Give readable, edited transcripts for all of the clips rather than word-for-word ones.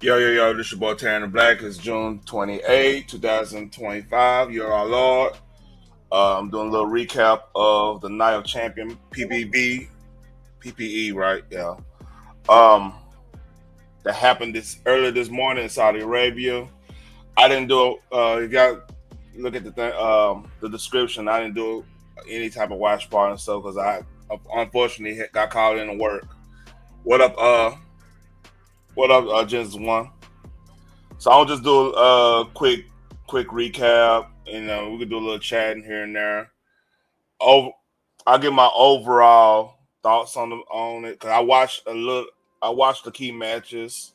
Yo, this your boy Tanner Black. It's June 28, 2025. You're our Lord. I'm doing a little recap of the Night of Champion PPV, PPE, right? Yeah. Um, that happened this earlier this morning in Saudi Arabia. I didn't do if y'all look at the description, I didn't do any type of watch party and stuff because I unfortunately got called into work. What up, Gens One? So I'll just do a quick recap, and we could do a little chatting here and there. Over, I'll give my overall thoughts on it because I watched a little. I watched the key matches.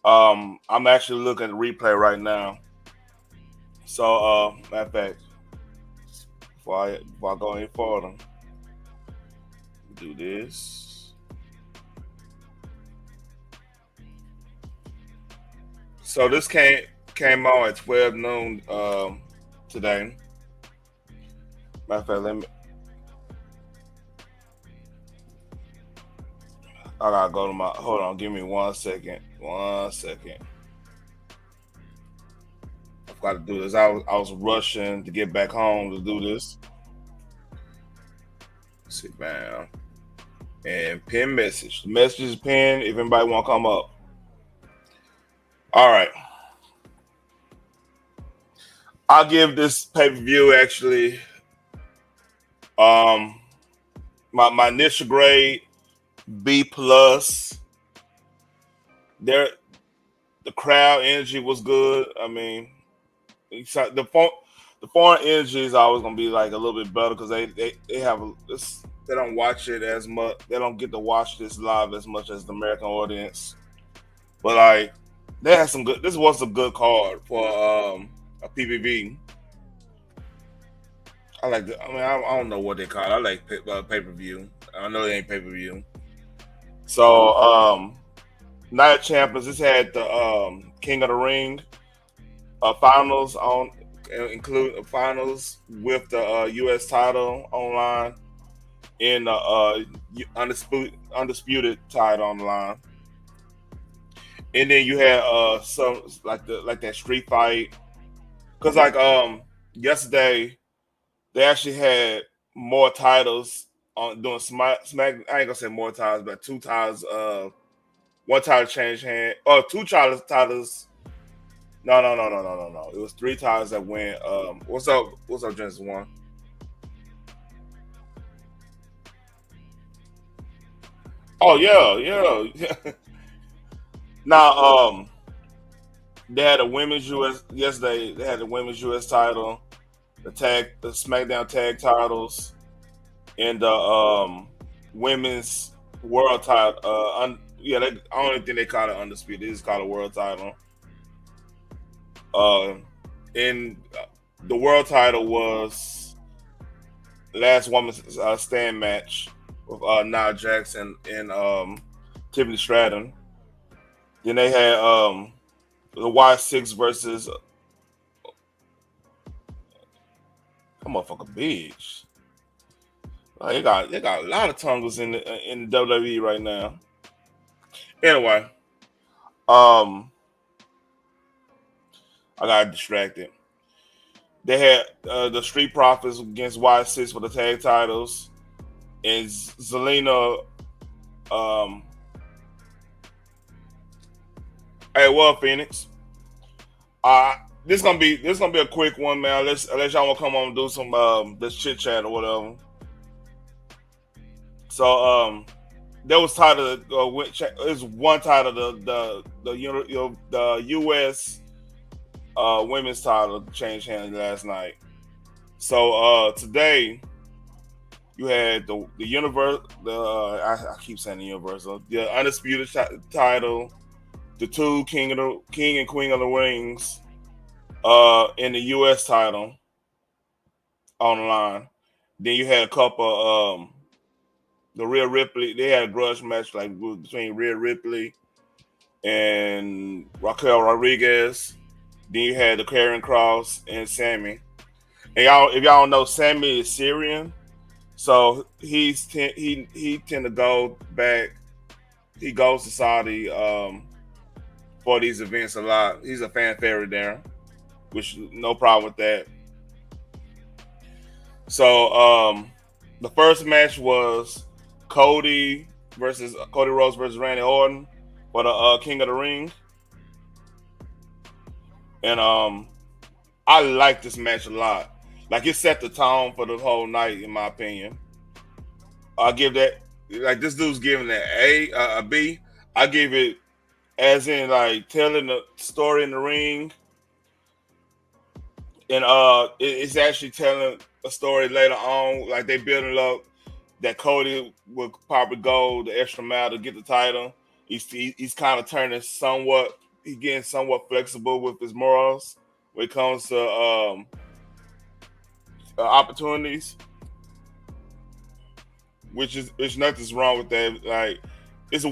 I'm actually looking at the replay right now. So, matter of fact, before I go any further, do this. So this came on at 12 noon today. Matter of fact, I gotta go to my. Hold on, give me 1 second. 1 second. I forgot to do this. I was rushing to get back home to do this. Let's see, man. And pin message. The message is pinned. If anybody want to come up. All right. I'll give this pay per view actually. My initial grade B+. There, the crowd energy was good. I mean, the foreign energy is always gonna be like a little bit better because they have this. They don't watch it as much. They don't get to watch this live as much as the American audience. But like, they had some good. This was a good card for a PPV. I like. I don't know what they call it. I like pay per view. I know it ain't pay per view. So Night of Champions. This had the King of the Ring finals on, include finals with the U.S. title online in the undisputed title on the line. And then you had some like that street fight because yesterday they actually had more titles on doing smack. I ain't gonna say more titles, but two titles. One title changed hand. Oh, two titles. No. It was three titles that went. What's up? What's up, Genesis One? Oh yeah. Now they had a women's US yesterday. They had the women's US title, the SmackDown tag titles, and the women's world title. I don't think they call it undisputed. They just call it world title. Uh, and the world title was last woman's stand match with Nia Jackson and Tiffany Stratton. Then they had the Y6 versus come motherfucker bitch. They got a lot of tongles in the WWE right now. Anyway, um, I got distracted. They had the Street Profits against Y6 for the tag titles, and Zelina. Hey, what Phoenix? This gonna be a quick one, man. Unless y'all want to come on and do some this chit chat or whatever. So there was title is one title the U.S. Women's title changed hands last night. So today you had the universe I keep saying the universal the undisputed title, the two King and Queen of the Rings in the U.S. title on the line. Then you had a couple the Rhea Ripley. They had a grudge match like between Rhea Ripley and Raquel Rodriguez. Then you had the Karrion Kross and Sammy. And if y'all don't know, Sammy is Syrian, so he tend to go back. He goes to Saudi for for these events a lot. He's a fan favorite there, which no problem with that. So the first match was Cody Rhodes versus Randy Orton for the King of the Ring, and I like this match a lot. Like it set the tone for the whole night, in my opinion. I give that like this dude's giving that a B. I give it as in like telling the story in the ring, and it's actually telling a story later on. Like they building up that Cody will probably go the extra mile to get the title. He's kind of turning somewhat. He's getting somewhat flexible with his morals when it comes to opportunities, which nothing's wrong with that. Like it's a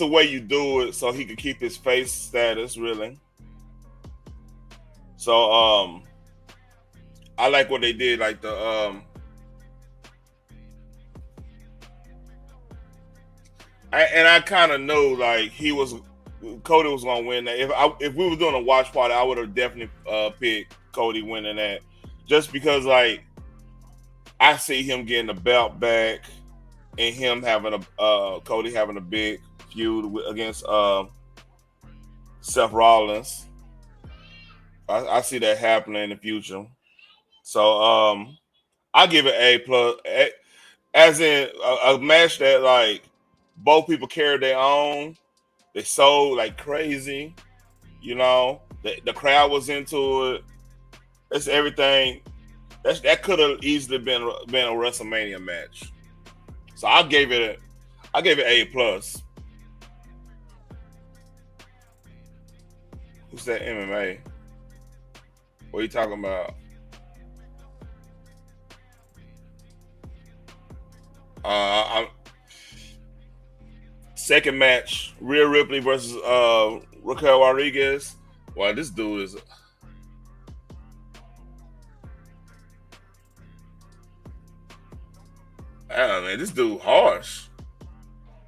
way you do it so he can keep his face status really. So I like what they did, like the I kind of knew like Cody was gonna win that. If we were doing a watch party, I would have definitely picked Cody winning that, just because like I see him getting the belt back and him having Cody having a big feud against Seth Rollins. I see that happening in the future. So I give it A plus, as in a match that like both people carried their own. They sold like crazy, you know. The crowd was into it. That's everything. That could have easily been a WrestleMania match. So I gave it A plus. Who's that MMA? What are you talking about? I'm second match, Rhea Ripley versus Raquel Rodriguez. Well, this dude is. I don't know, man. This dude harsh.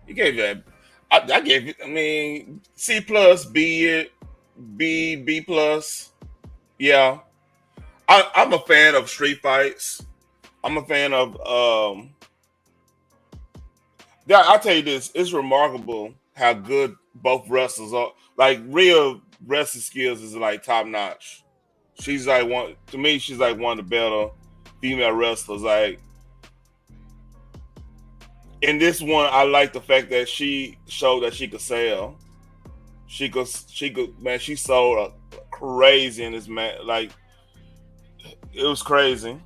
He gave that. I gave it. I mean, C plus, B plus. Yeah, I'm a fan of street fights. I'm a fan of. Yeah, I'll tell you this. It's remarkable how good both wrestlers are. Like real wrestling skills is like top notch. She's like one to me. She's like one of the better female wrestlers. Like in this one, I like the fact that she showed that she could sell. She could, man. She sold crazy in this match. Like it was crazy.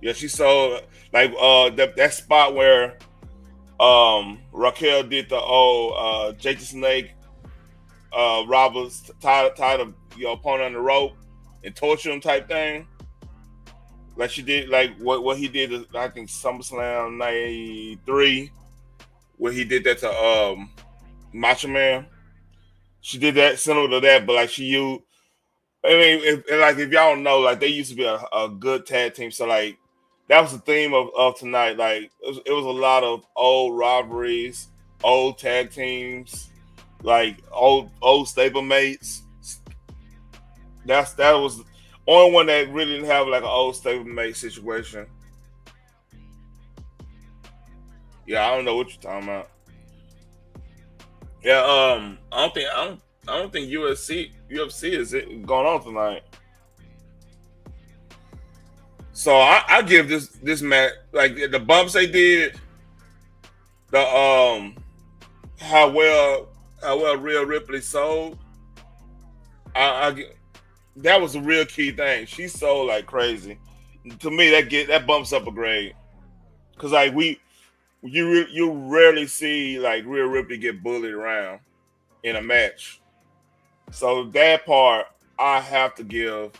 Yeah, she sold like that spot where Raquel did the old Jake the Snake Roberts tied your opponent on the rope and torture him type thing. Like she did, like what he did, I think SummerSlam '93, where he did that to Macho Man. She did that similar to that, but like she used. I mean, if y'all don't know, like they used to be a good tag team. So like that was the theme of tonight. Like it was a lot of old rivalries, old tag teams, like old stable mates. That was the only one that really didn't have like an old stable mate situation. Yeah, I don't know what you're talking about. Yeah, I don't think UFC is it going on tonight. So I give this match like the bumps they did, the how well Rhea Ripley sold. I that was a real key thing. She sold like crazy. To me, that bumps up a grade because like you rarely see like Rhea Ripley get bullied around in a match. So that part I have to give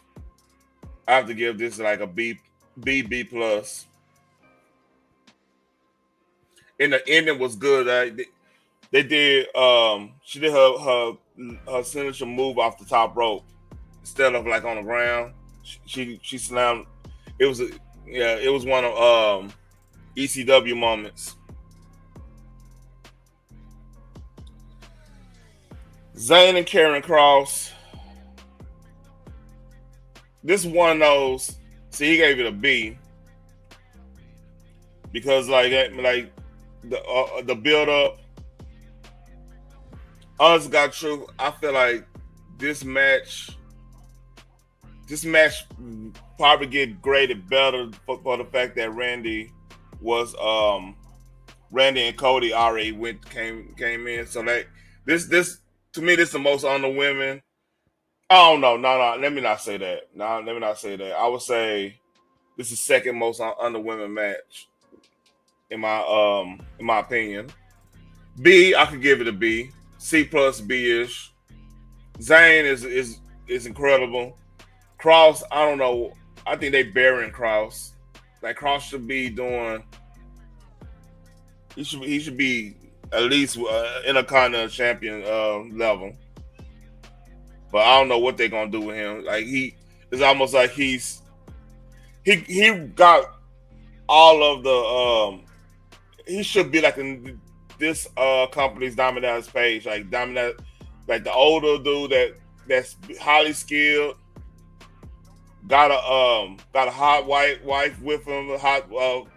this like a B plus. And the ending was good. They did she did her signature move off the top rope instead of like on the ground. She slammed. It was it was one of ECW moments. Zayn and Karen Cross. This one of those. See, he gave it a B because the build up. Honest got true. I feel like this match, this match probably get graded better for the fact that Randy and Cody already came in. So that this to me this is the most on the women. Oh no. Let me not say that. No, let me not say that. I would say this is second most on the women match in my opinion. B, I could give it a B. C plus B ish. Zayn is incredible. Cross, I don't know. I think they burying Cross. Like Cross should be doing. He should be at least Intercontinental Champion level. But I don't know what they're gonna do with him. Like it's almost like he got all of the he should be like in this company's Dominance page, like Dominance, like the older dude that's highly skilled, got a hot white wife with him, a hot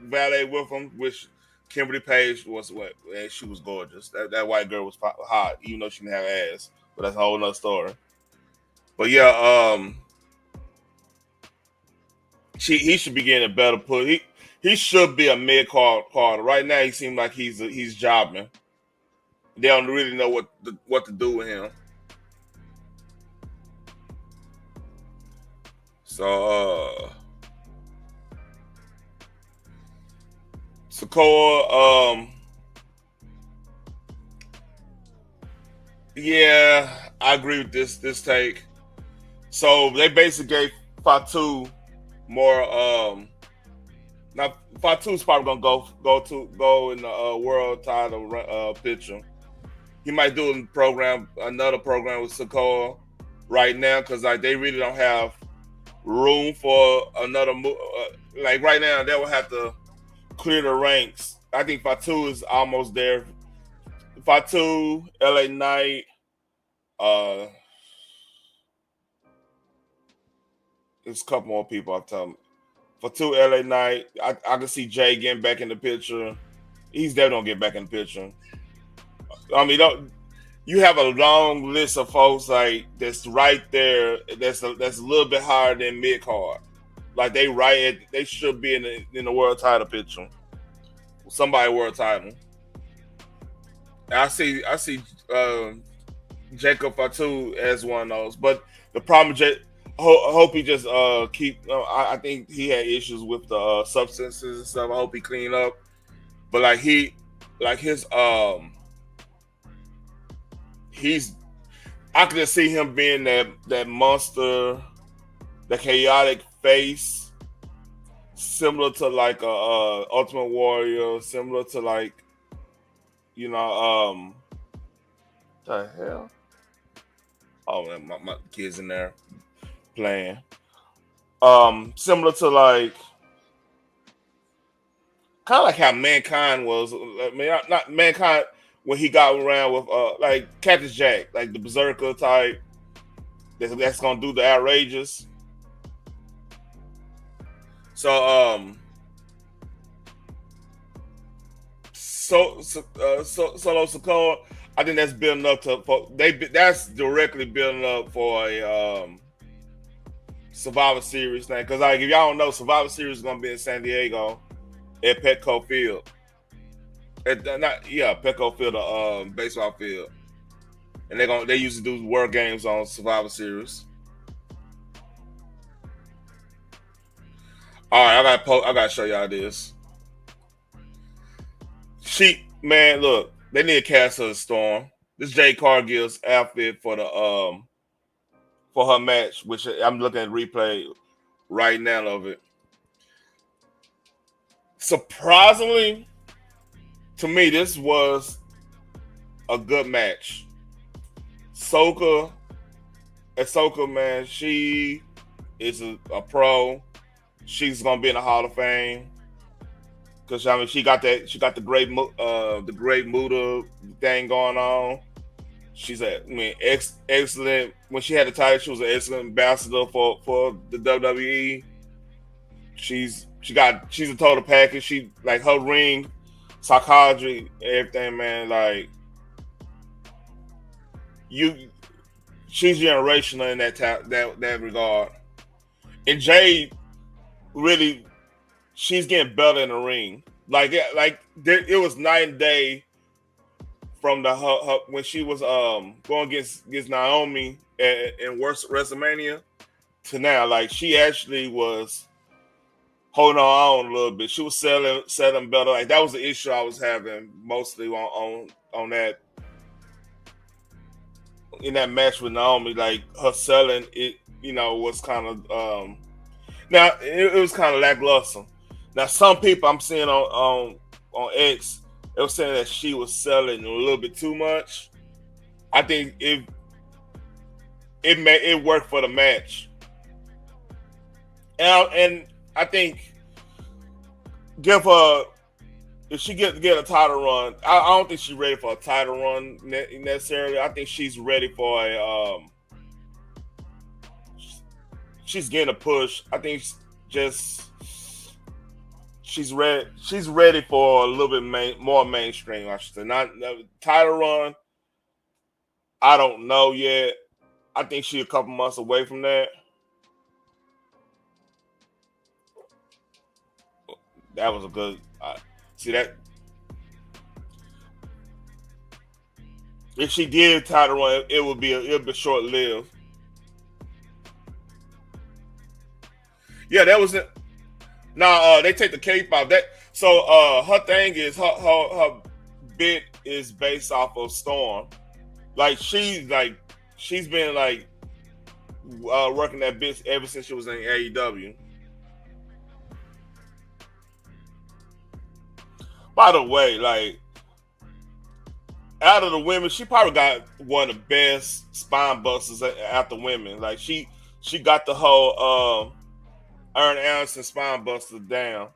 valet with him, which Kimberly Page was what, and she was gorgeous. That white girl was hot, even though she didn't have ass. But that's a whole nother story. But yeah, he should be getting a better push. He should be a mid card. Right now, he seems like he's jobbing. They don't really know what to do with him. So Sikoa, yeah, I agree with this take. So they basically gave Fatu more. Now Fatu's probably gonna go in the world title picture. He might do another program with Sikoa right now because like they really don't have room for another move. Like right now, they will have to clear the ranks. I think Fatu is almost there. Fatu, LA Knight, there's a couple more people I'm telling. Fatu, LA Knight, I can see Jay getting back in the picture. He's definitely gonna get back in the picture. I mean, you have a long list of folks like that's right there. That's a little bit higher than mid card. Like they should be in the world title picture. Somebody world title. I see Jacob Fatu as one of those, but the problem, I hope he just keep. I think he had issues with the substances and stuff. I hope he clean up. But I could just see him being that monster, the chaotic face, similar to like a Ultimate Warrior, similar to like, the hell. Oh man, my kids in there playing. Similar to like, kind of like how Mankind was. I mean, not Mankind when he got around with like Cactus Jack, like the Berserker type. That's gonna do the outrageous. So Solo Sikoa, I think that's building up that's directly building up for a Survivor Series thing. Because like if y'all don't know, Survivor Series is gonna be in San Diego at Petco Field. Petco Field, baseball field, and they used to do World Games on Survivor Series. All right, I gotta show y'all this. Man, look, they need to cast her a Storm. This Jade Cargill's outfit for her match, which I'm looking at replay right now of it. Surprisingly, to me, this was a good match. Ahsoka, man, she is a pro. She's gonna be in the Hall of Fame because I mean she got the great Muta thing going on. She's excellent. When she had the title, she was an excellent ambassador for the WWE. She's a total package. She like her ring, psychology, everything, man. Like you, she's generational in that regard. And Jade really, she's getting better in the ring. It was night and day from when she was going against Naomi in WrestleMania to now. Like she actually was holding on a little bit. She was selling better. Like that was the issue I was having mostly on that in that match with Naomi. Like her selling it, was kind of now it was kind of lackluster. Now some people I'm seeing on X, they were saying that she was selling a little bit too much. I think it worked for the match, and I think give her if she get a title run. I don't think she's ready for a title run necessarily. I think she's ready for she's getting a push. I think she's ready. She's ready for a little bit more mainstream. I should say, not title run. I don't know yet. I think she's a couple months away from that. That was a good. See that? If she did title run, it would be short lived. Yeah, that was it. Now they take the cape off. That so her thing is her bit is based off of Storm. Like she's been like working that bit ever since she was in AEW. By the way, like out of the women, she probably got one of the best spine busters out the women. Like she got the whole Arn Anderson spine buster down.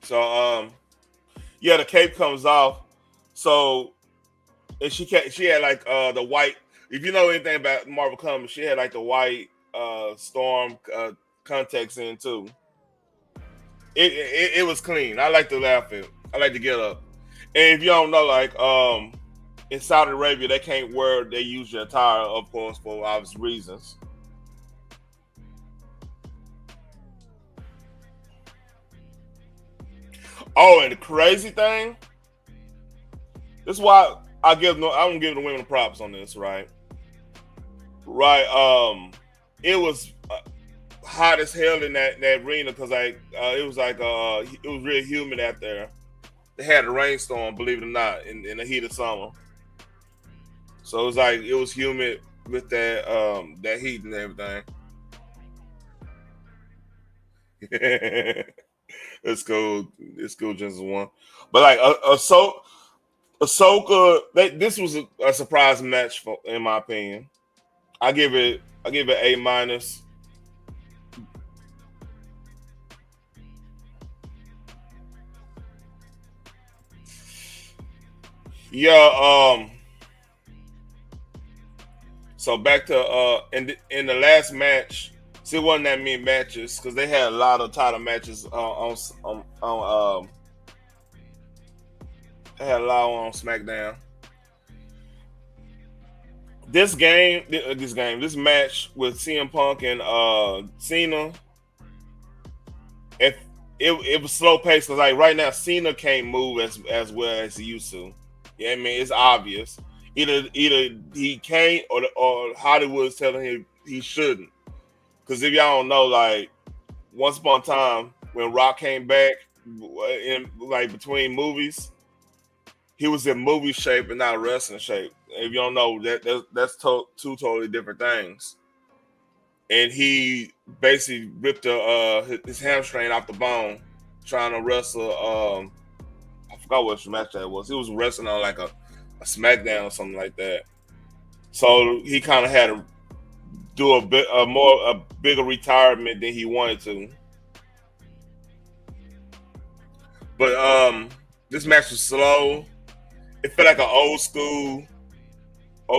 So yeah, the cape comes off. So and she had like the white. If you know anything about Marvel Comics, she had like the white Storm contacts in too. It was clean. I like the outfit. I like to get up. And if you don't know, like in Saudi Arabia, they can't wear they use your attire, of course, for obvious reasons. Oh, and the crazy thing, this is why I don't give the women the props on this, right? Right. It was hot as hell in that arena because it was it was real humid out there. They had a rainstorm, believe it or not, in the heat of summer. So it was it was humid with that heat and everything. It's cool. It's cool, just one. But like Ahsoka, this was a surprise match in my opinion. I give it A minus. Yeah. So back to in the last match, see, it wasn't that many matches because they had a lot of title matches they had a lot on SmackDown. This match with CM Punk and Cena, if it was slow paced because like right now Cena can't move as well as he used to. Yeah, I mean it's obvious. Either he can't or Hollywood's telling him he shouldn't. Because if y'all don't know, like once upon a time when Rock came back in like between movies, he was in movie shape and not wrestling shape. If you don't know, that's two totally different things. And he basically ripped his hamstring off the bone trying to wrestle. I forgot which match that was. He was wrestling on like a SmackDown or something like that. So he kind of had to do a bigger retirement than he wanted to. But this match was slow. It felt like an old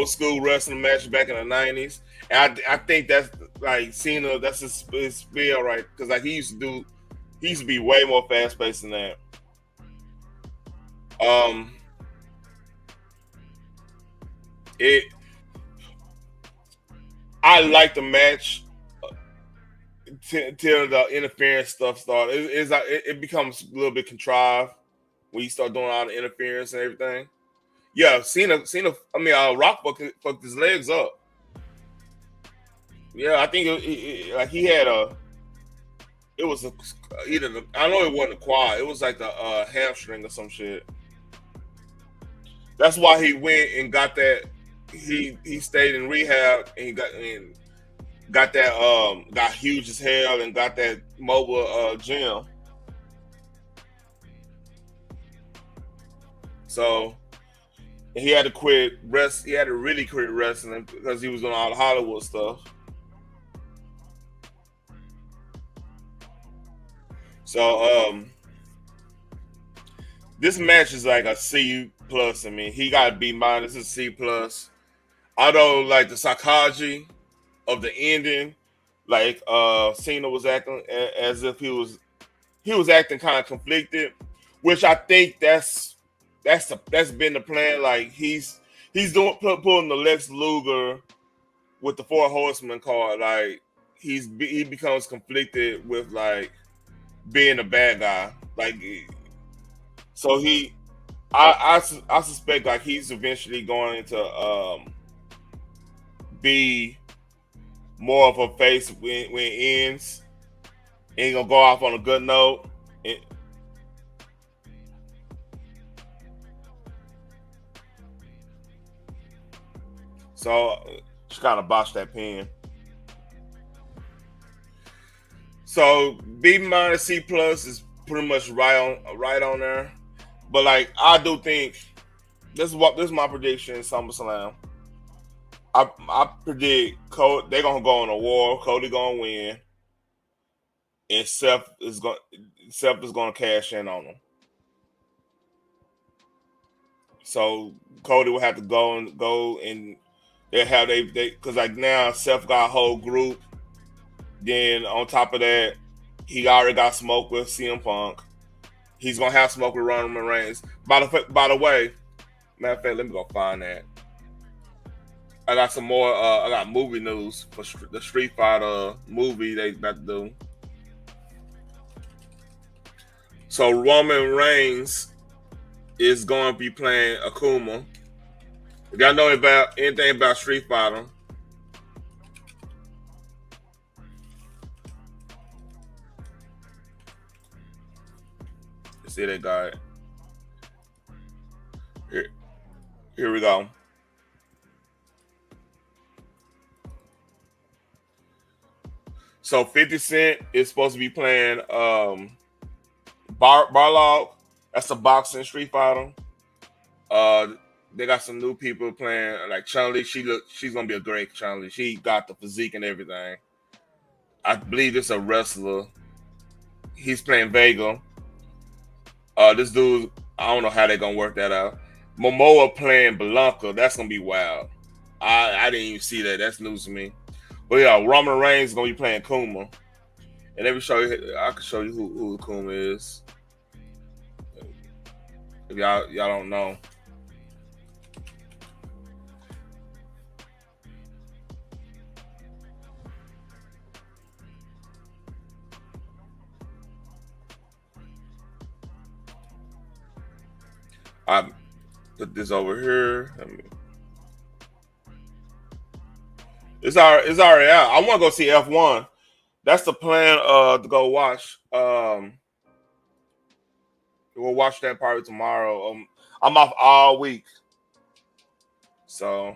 school wrestling match back in the '90s. And I think that's like Cena. That's his spiel, right? Because like he used to be way more fast paced than that. Um, it I like the match till the interference stuff started. It becomes a little bit contrived when you start doing all the interference and everything. Yeah, Cena. I mean, Rock fucked his legs up. Yeah, I think like he had a. It was either I know it wasn't a quad. It was like the hamstring or some shit. That's why he went and got that. He stayed in rehab and got that got huge as hell and got that mobile gym. So he had to quit rest. He had to really quit wrestling because he was doing all the Hollywood stuff. So this match is like a C plus. I mean, he got B minus, a C plus. Although like the psychology of the ending, like Cena was acting as if he was acting kind of conflicted, which I think that's been the plan. Like he's doing pulling the Lex Luger with the Four Horsemen card. Like he becomes conflicted with like being a bad guy. Like so I suspect like he's eventually going to be more of a face when it ends. Ain't gonna go off on a good note. So just kind of botched that pen. So B minus C plus is pretty much right on there. But like I do think this is my prediction in SummerSlam. I predict Cody they're gonna go on a war. Cody gonna win, and Seth is gonna cash in on him. So Cody will have to go and they have they because like now Seth got a whole group. Then on top of that, he already got smoke with CM Punk. He's gonna have smoke with Roman Reigns. By the way, matter of fact, let me go find that. I got some more. I got movie news for the Street Fighter movie they about to do. So Roman Reigns is going to be playing Akuma. If y'all know about anything about Street Fighter, you see that guy. Here we go. So 50 Cent is supposed to be playing Barlog. That's a boxing Street Fighter. They got some new people playing like Chun-Li. She's gonna be a great Chun-Li. She got the physique and everything. I believe it's a wrestler. He's playing Vega. This dude, I don't know how they're gonna work that out. Momoa playing Blanca. That's gonna be wild. I didn't even see that. That's news to me. But yeah, Roman Reigns is gonna be playing Kuma. And let me show you. I can show you who Kuma is. If y'all don't know. I put this over here. It's already out. I want to go see F1. That's the plan. To go watch. We'll watch that probably tomorrow. I'm off all week. So,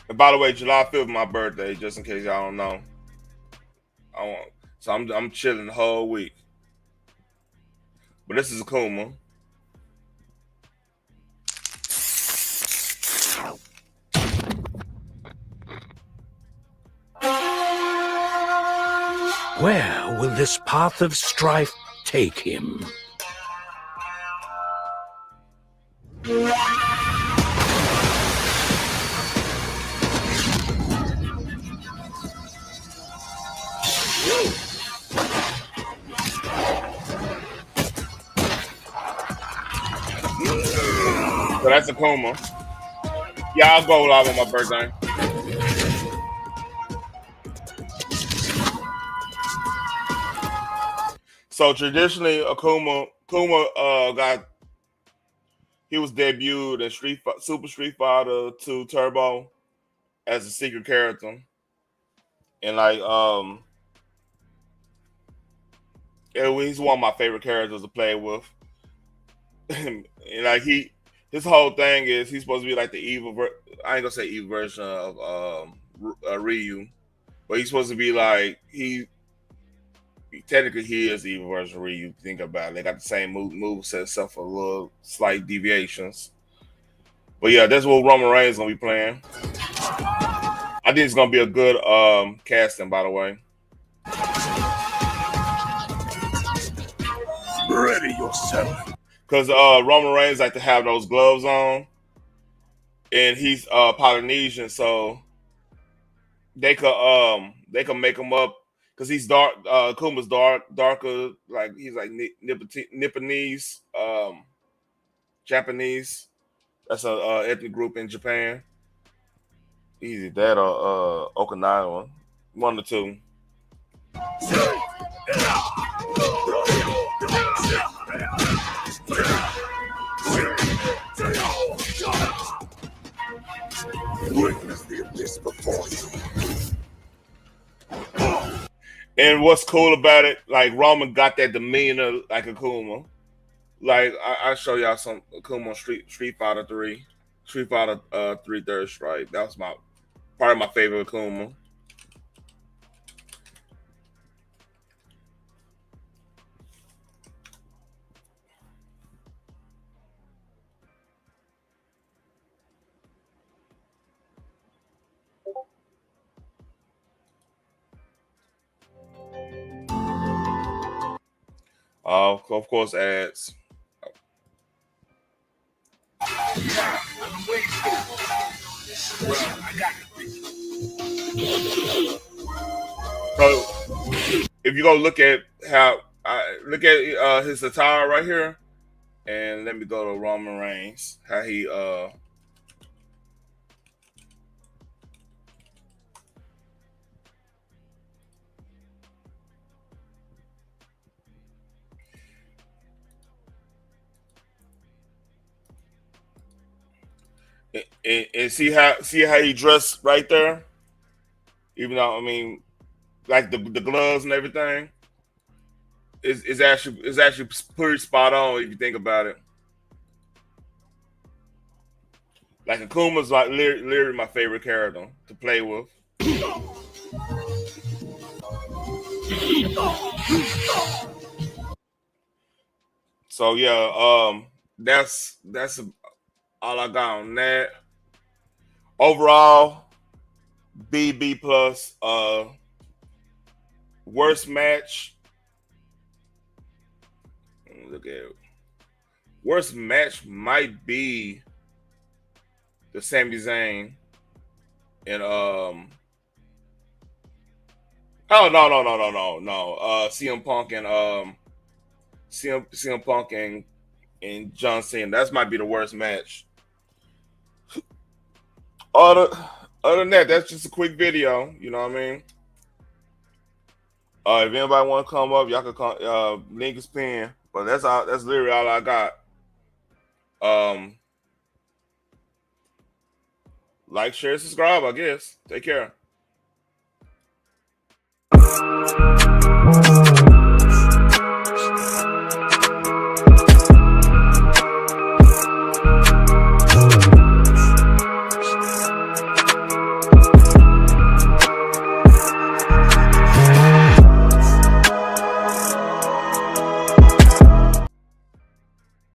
and by the way, July 5th is my birthday. Just in case y'all don't know. So I'm chilling the whole week. But this is Akuma. Where will this path of strife take him? So that's Akuma. Yeah, I'll go live on my birthday. So traditionally, Akuma got he was debuted in Super Street Fighter 2 Turbo as a secret character, and he's one of my favorite characters to play with. And like his whole thing is he's supposed to be like the I ain't gonna say evil version of Ryu, but he's supposed to be like technically he is the evil version of Ryu. Think about it; they got the same move set, except for little slight deviations. But yeah, that's what Roman Reigns gonna be playing. I think it's gonna be a good casting, by the way. Ready yourself. Because Roman Reigns like to have those gloves on, and he's Polynesian, so they could make him up because he's dark. Kuma's darker, like he's like Nipponese, Japanese. That's a ethnic group in Japan. Easy that or Okinawa, one or two. Witness the abyss before you. And what's cool about it, like Roman got that demeanor like Akuma. Like I show y'all some Akuma Street Fighter 3. Street Fighter 3 Third Strike. That was part of my favorite Akuma. Of course, ads. So if you go look at look at his attire right here, and let me go to Roman Reigns, how he and see how he dressed right there. Even though I mean, like the gloves and everything is actually pretty spot on if you think about it. Like Akuma's like literally my favorite character to play with. So yeah, that's all I got on that. Overall, B plus. Worst match. Look at it. Worst match might be the Sami Zayn and oh no. CM Punk and CM Punk and John Cena. That might be the worst match. Other than that, that's just a quick video. You know what I mean? If anybody want to come up, y'all can come. Link is pinned. But that's all. That's literally all I got. Like, share, subscribe. I guess. Take care.